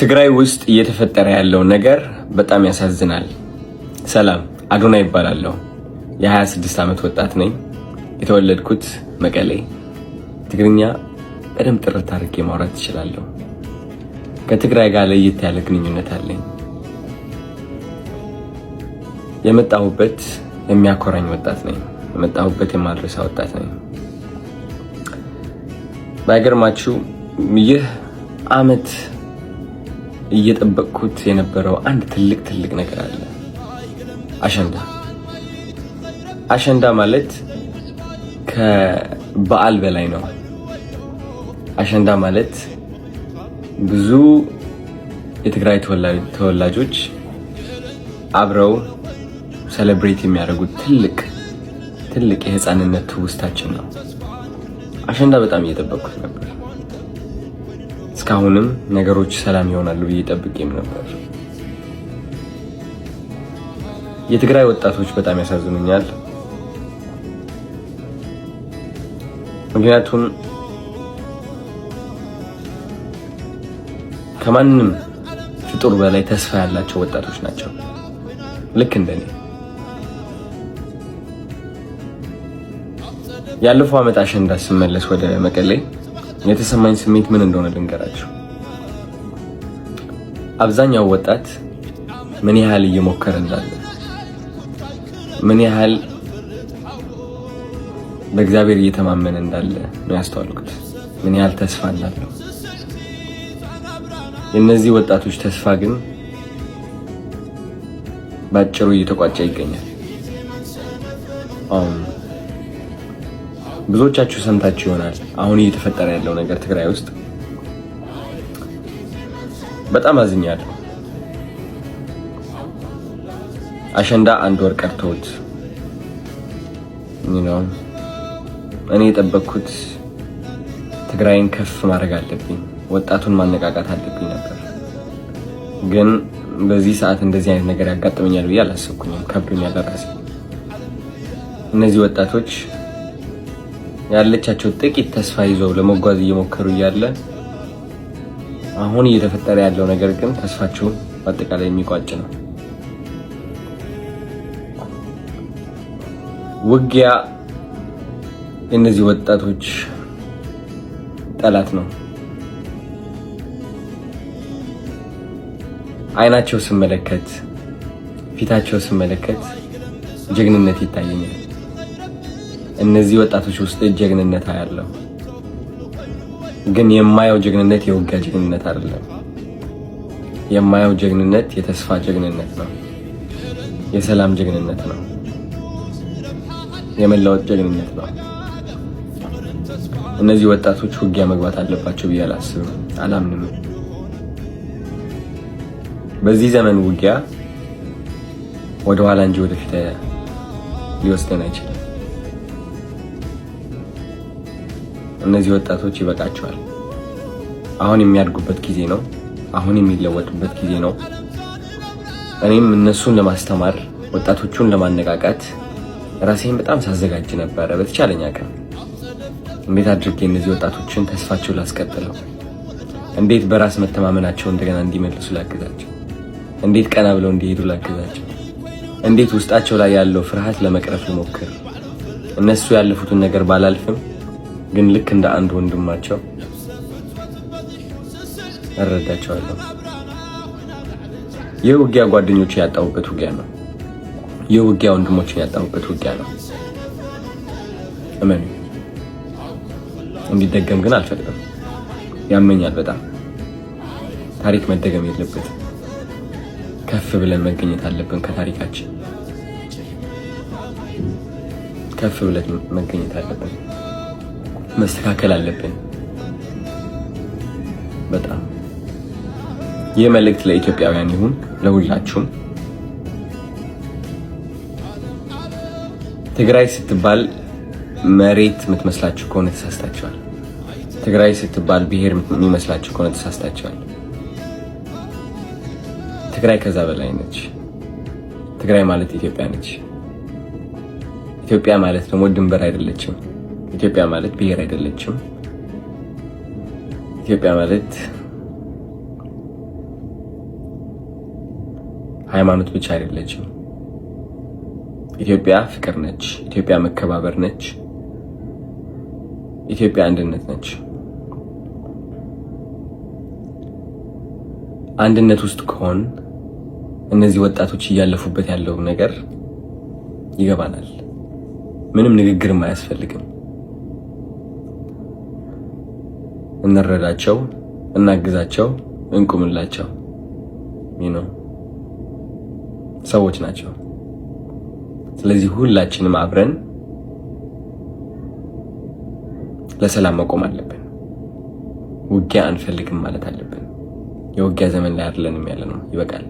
ትግራይ ውስጥ እየተፈጠረ ያለው ነገር በጣም ያሳዝናል። ሰላም፣ አዶና ይባላለሁ። የ26 ዓመት ወጣት ነኝ። የተወለድኩት መቀሌ። ትግርኛ በደንብ ጥርት አድርጌ ማውራት እችላለሁ። ከትግራይ ጋር ለየት ያለ ግንኙነት አለኝ። የመጣሁበት የሚያኮራኝ ወጣት ነኝ። የመጣሁበት የማድረሳ ወጣት ነኝ። ባይገርማችሁ ይህ ዓመት እየጠበቅኩት የነበረው አንድ ትልቅ ነገር አለ። አሸንዳ ማለት ከበዓል በላይ ነው። አሸንዳ ማለት ብዙ የትግራይ ተወላጆች አብረው ሴሌብሬት የሚያደርጉት ትልቅ የህፃንነት ትውስታችን ነው። አሸንዳ በጣም እየጠበቅኩት ነበር። እስካሁንም ነገሮች ሰላም ይሆናሉ ብዬ ጠብቄም ነበር። የትግራይ ወጣቶች በጣም ያሳዝኑኛል። ምክንያቱም ከማንም ፍጡር በላይ ተስፋ ያላቸው ወጣቶች ናቸው። ልክ እንደኔ። ያለፈው ዓመት አሸንዳ ስመለስ ወደ መቀሌ የተሰማኝ ስሜት ምን እንደሆነ ልንገራችሁ። አብዛኛው ወጣት ምን ያህል እየሞከረ እንዳለ፣ ምን ያህል በእግዚአብሔር እየተማመነ እንዳለ ነው ያስተዋልኩት። ምን ያህል ተስፋ እንዳለው። የእነዚህ ወጣቶች ተስፋ ግን ባጭሩ እየተቋጨ ይገኛል። ብዙዎቻችሁ ሰምታችሁ ይሆናል አሁን እየተፈጠረ ያለው ነገር ትግራይ ውስጥ። በጣም አዝኛለሁ። አሸንዳ አንድ ወር ቀርቶት እኔ የጠበቅኩት ትግራይን ከፍ ማድረግ አለብኝ፣ ወጣቱን ማነቃቃት አለብኝ ነበር። ግን በዚህ ሰዓት እንደዚህ አይነት ነገር ያጋጥመኛል ብዬ አላሰብኩኝም። ከብዶኛል ለራሴ። እነዚህ ወጣቶች ያለቻቸው ጥቂት ተስፋ ይዘው ለመጓዝ እየሞከሩ እያለ አሁን እየተፈጠረ ያለው ነገር ግን ተስፋቸውን በአጠቃላይ የሚቋጭ ነው። ውጊያ የእነዚህ ወጣቶች ጠላት ነው። አይናቸው ስመለከት፣ ፊታቸው ስመለከት ጀግንነት ይታየኛል። እነዚህ ወጣቶች ውስጥ ጀግንነት አያለው። ግን የማየው ጀግንነት የውጊያ ጀግንነት አይደለም። የማየው ጀግንነት የተስፋ ጀግንነት ነው። የሰላም ጀግንነት ነው። የመለወጥ ጀግንነት ነው። እነዚህ ወጣቶች ውጊያ መግባት አለባቸው ብዬ አላስብም፣ አላምንም። በዚህ ዘመን ውጊያ ወደ ኋላ እንጂ ወደፊት ሊወስደን አይችልም። እነዚህ ወጣቶች ይበቃቸዋል። አሁን የሚያድጉበት ጊዜ ነው። አሁን የሚለወጡበት ጊዜ ነው። እኔም እነሱን ለማስተማር፣ ወጣቶቹን ለማነቃቃት ራሴን በጣም ሳዘጋጅ ነበረ። በተቻለኝ አቅም እንዴት አድርጌ እነዚህ ወጣቶችን ተስፋቸው ላስቀጥለው፣ እንዴት በራስ መተማመናቸው እንደገና እንዲመልሱ ላግዛቸው፣ እንዴት ቀና ብለው እንዲሄዱ ላግዛቸው፣ እንዴት ውስጣቸው ላይ ያለው ፍርሃት ለመቅረፍ ልሞክር። እነሱ ያለፉትን ነገር ባላልፍም ግን ልክ እንደ አንድ ወንድማቸው እረዳቸዋለሁ። የውጊያ ጓደኞች ያጣሁበት ውጊያ ነው። የውጊያ ወንድሞችን ያጣሁበት ውጊያ ነው። እመኑ። እንዲደገም ግን አልፈቅድም። ያመኛል በጣም። ታሪክ መደገም የለበትም። ከፍ ብለን መገኘት አለብን። ከታሪካችን ከፍ ብለን መገኘት አለብን። መስተካከል አለብን። በጣም ይህ መልእክት ለኢትዮጵያውያን ይሁን፣ ለሁላችሁም። ትግራይ ስትባል መሬት የምትመስላችሁ ከሆነ ተሳስታችኋል። ትግራይ ስትባል ብሔር የሚመስላችሁ ከሆነ ተሳስታችኋል። ትግራይ ከዛ በላይ ነች። ትግራይ ማለት ኢትዮጵያ ነች። ኢትዮጵያ ማለት ደግሞ ድንበር አይደለችም። ኢትዮጵያ ማለት ብሔር አይደለችም። ኢትዮጵያ ማለት ሃይማኖት ብቻ አይደለችም። ኢትዮጵያ ፍቅር ነች። ኢትዮጵያ መከባበር ነች። ኢትዮጵያ አንድነት ነች። አንድነት ውስጥ ከሆን እነዚህ ወጣቶች እያለፉበት ያለው ነገር ይገባናል። ምንም ንግግርም አያስፈልግም። እንረዳቸው፣ እናግዛቸው፣ እንቁምላቸው። ሰዎች ናቸው። ስለዚህ ሁላችንም አብረን ለሰላም መቆም አለብን። ውጊያ አንፈልግም ማለት አለብን። የውጊያ ዘመን ላይ አይደለንም ያለነው። ይበቃል።